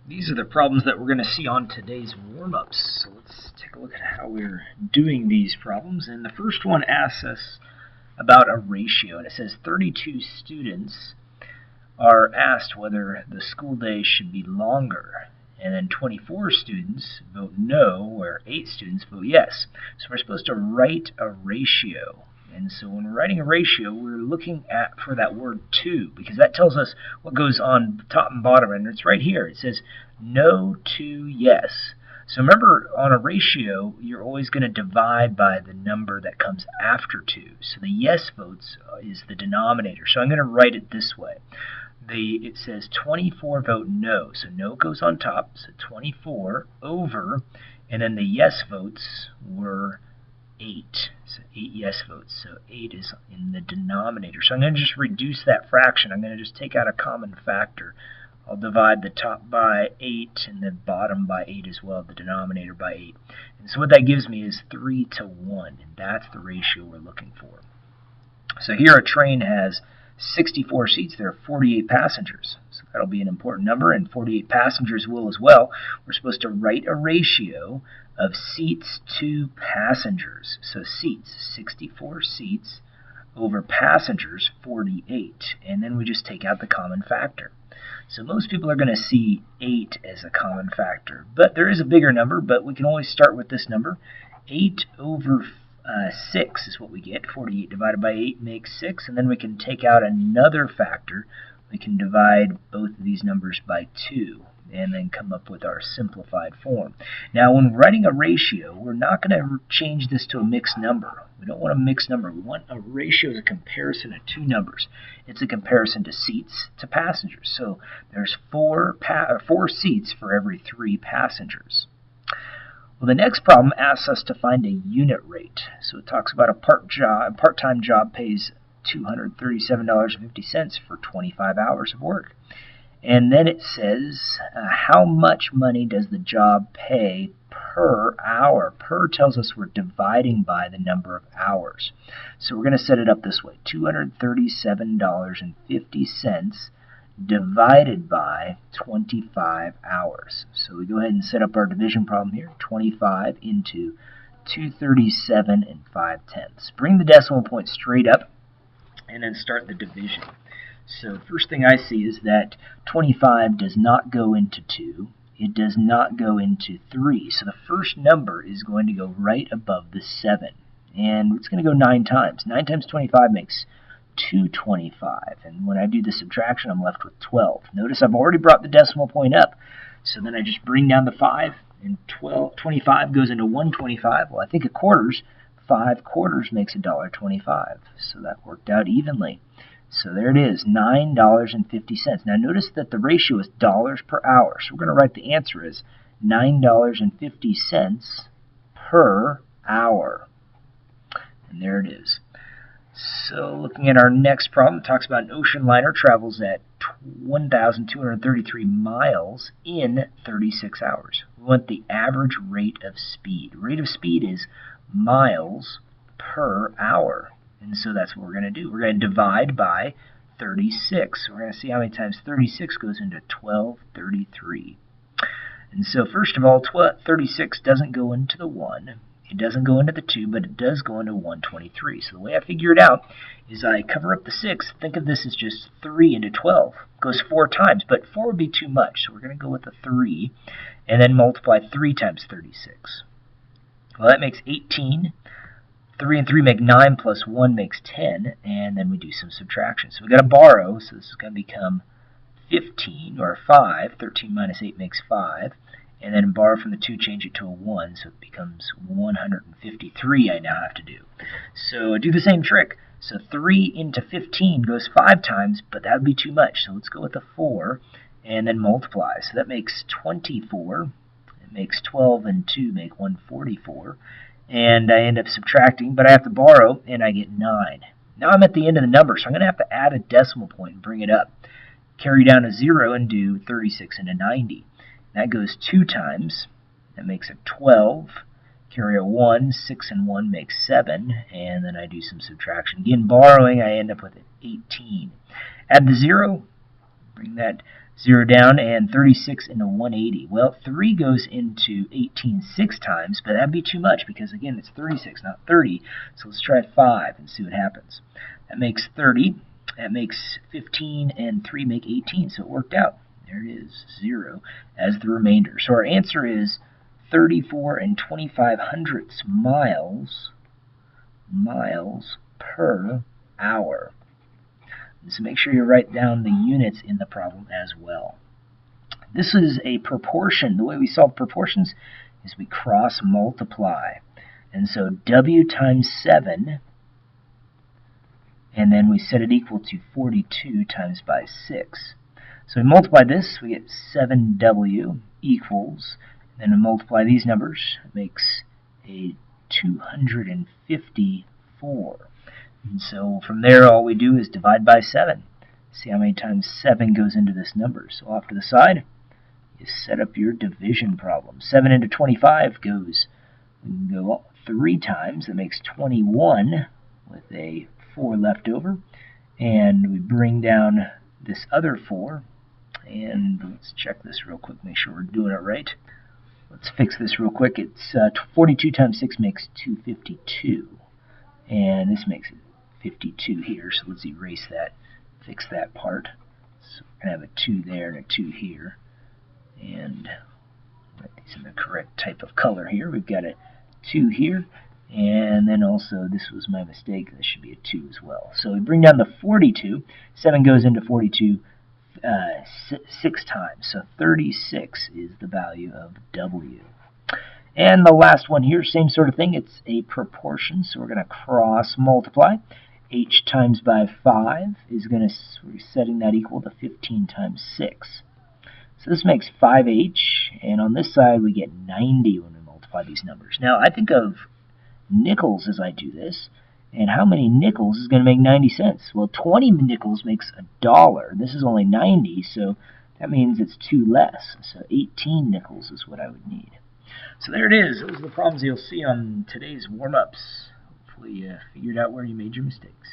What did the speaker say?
These are the problems that we're going to see on today's warm-ups. So let's take a look at how we're doing these problems. And the first one asks us about a ratio, and it says 32 students are asked whether the school day should be longer. And then 24 students vote no, where 8 students vote yes. So we're supposed to write a ratio. And so when we're writing a ratio, we're looking for that word to, because that tells us what goes on top and bottom, and it's right here. It says no to yes. So remember, on a ratio, you're always going to divide by the number that comes after 2. So the yes votes is the denominator. So I'm going to write it this way. It says 24 vote no, so no goes on top, so 24 over, and then the yes votes were 8, so 8 yes votes, so 8 is in the denominator. So I'm going to just reduce that fraction. I'm going to just take out a common factor. I'll divide the top by 8 and the bottom by 8 as well, the denominator by 8. And so what that gives me is 3 to 1, and that's the ratio we're looking for. So here a train has 64 seats. There are 48 passengers. So that'll be an important number, and 48 passengers will as well. We're supposed to write a ratio of seats to passengers. So seats, 64 seats over passengers, 48. And then we just take out the common factor. So most people are going to see 8 as a common factor. But there is a bigger number, but we can always start with this number. 8 over 6 is what we get. 48 divided by 8 makes 6, and then we can take out another factor. We can divide both of these numbers by 2 and then come up with our simplified form. Now when writing a ratio, we're not going to change this to a mixed number. We don't want a mixed number. We want a ratio as a comparison of 2 numbers. It's a comparison to seats to passengers. So there's 4 seats for every 3 passengers. Well, the next problem asks us to find a unit rate. So it talks about a part-time job pays $237.50 for 25 hours of work. And then it says, how much money does the job pay per hour? Per tells us we're dividing by the number of hours. So we're going to set it up this way. $237.50 divided by 25 hours. So we go ahead and set up our division problem here. 25 into 237 and 5/10. Bring the decimal point straight up and then start the division. So first thing I see is that 25 does not go into 2. It does not go into 3. So the first number is going to go right above the 7. And it's going to go 9 times. 9 times 25 makes 225. And when I do the subtraction, I'm left with 12. Notice I've already brought the decimal point up. So then I just bring down the 5, and 25 goes into 125. Well, I think of quarters. 5 quarters makes $1.25. So that worked out evenly. So there it is, $9.50. Now notice that the ratio is dollars per hour. So we're going to write the answer as $9.50 per hour. And there it is. So looking at our next problem, it talks about an ocean liner travels at 1,233 miles in 36 hours. We want the average rate of speed. Rate of speed is miles per hour. And so that's what we're going to do. We're going to divide by 36. So we're going to see how many times 36 goes into 1233. And so first of all, 36 doesn't go into the 1. It doesn't go into the 2, but it does go into 123. So the way I figure it out is I cover up the 6. Think of this as just 3 into 12. It goes 4 times, but 4 would be too much. So we're going to go with a 3 and then multiply 3 times 36. Well, that makes 18. 3 and 3 make 9 plus 1 makes 10, and then we do some subtraction. So we've got to borrow, so this is going to become 15, or 5. 13 minus 8 makes 5. And then borrow from the 2, change it to a 1, so it becomes 153 I now have to do. So I do the same trick. So 3 into 15 goes 5 times, but that would be too much. So let's go with a 4, and then multiply. So that makes 24. It makes 12 and 2 make 144. And I end up subtracting, but I have to borrow, and I get 9. Now I'm at the end of the number, so I'm going to have to add a decimal point and bring it up. Carry down a 0 and do 36 into 90. That goes 2 times. That makes it 12. Carry a 1. 6 and 1 makes 7. And then I do some subtraction. Again, borrowing, I end up with 18. Add the 0. Bring that 0 down, and 36 into 180. Well, 3 goes into 18 6 times, but that'd be too much because, again, it's 36, not 30. So let's try 5 and see what happens. That makes 30. That makes 15, and 3 make 18, so it worked out. There it is, 0 as the remainder. So our answer is 34 and 25 hundredths miles per hour. So make sure you write down the units in the problem as well. This is a proportion. The way we solve proportions is we cross multiply. And so W times 7, and then we set it equal to 42 times by 6. So we multiply this, we get 7W equals, then we multiply these numbers, it makes a 254. And so from there, all we do is divide by 7. See how many times 7 goes into this number. So off to the side, you set up your division problem. 7 into 25 goes, we can go 3 times. That makes 21 with a 4 left over. And we bring down this other 4. And let's check this real quick, make sure we're doing it right. Let's fix this real quick. It's 42 times 6 makes 252. And this makes it 52 here, so let's erase that, fix that part. So we're going to have a 2 there and a 2 here. And write these in the correct type of color here. We've got a 2 here, and then also, this was my mistake, this should be a 2 as well. So we bring down the 42. 7 goes into 42 6 times, so 36 is the value of W. And the last one here, same sort of thing. It's a proportion, so we're going to cross multiply. H times by 5 is going to, we're setting that equal to 15 times 6. So this makes 5H, and on this side we get 90 when we multiply these numbers. Now I think of nickels as I do this, and how many nickels is going to make 90 cents? Well, 20 nickels makes $1. This is only 90, so that means it's 2 less. So 18 nickels is what I would need. So there it is. Those are the problems you'll see on today's warm-ups. Hopefully you figured out where you made your mistakes.